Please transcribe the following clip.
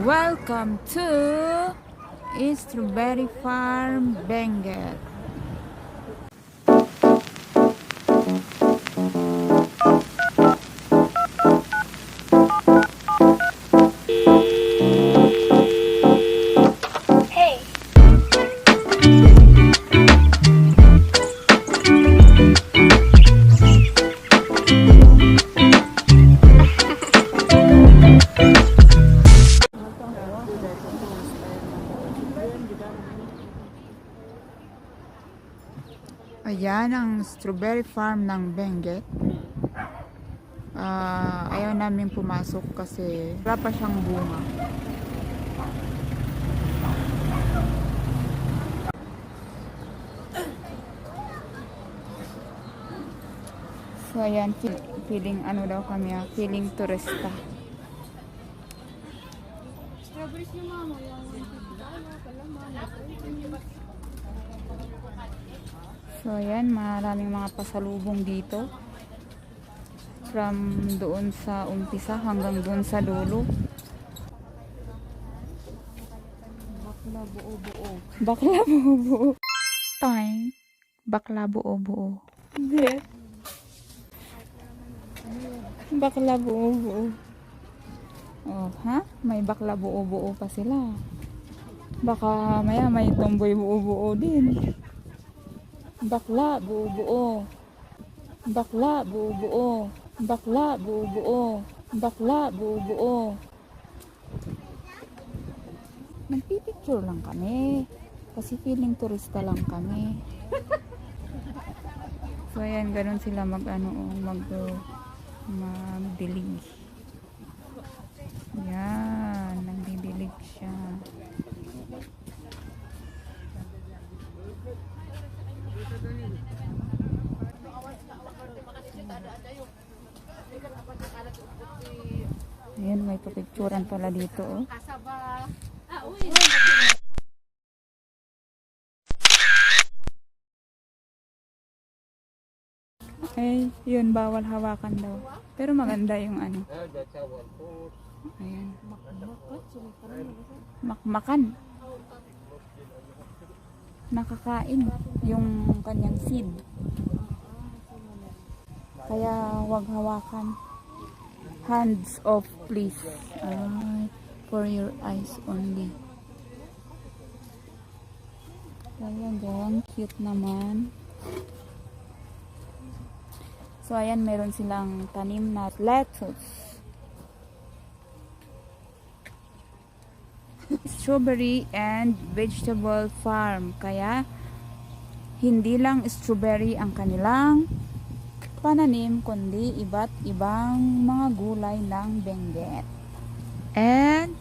Welcome to Strawberry Farm, Benguet. Ayan ang strawberry farm ng Benguet. Ayaw namin pumasok kasi wala pa siyang bunga. So ayan, feeling ano daw kami, feeling turista. Strawberries niyo mama, yung So ayan, maraming mga pasalubong dito. From doon sa umpisa hanggang doon sa dulo. bakla buo-buo. Bakla buo-buo. Toing. Bakla buo-buo. Hindi. Bakla buo-buo. Oh, ha? May bakla buo-buo pa sila. Baka maya may tomboy buo-buo din. Bakla buo-buo. Bakla buo-buo. Bakla buo-buo. Bakla buo-buo. Nagpipicture lang kami. Kasi feeling turista lang kami. So ayan, ganun sila magdilig. Yan, nagdidilig siya. Ayan, may papicturan pala dito, oh. Ay, yun, bawal hawakan daw. Pero maganda yung ano. Ayan. Makmakan. Nakakain yung kanyang seed. Kaya wag hawakan. Hands off, please. For your eyes only. Ayan, ganyan. Cute naman. So, ayan, meron silang tanim na lettuce. Strawberry and vegetable farm. Kaya, hindi lang strawberry ang kanilang pananim, kundi iba't ibang mga gulay ng Benguet. And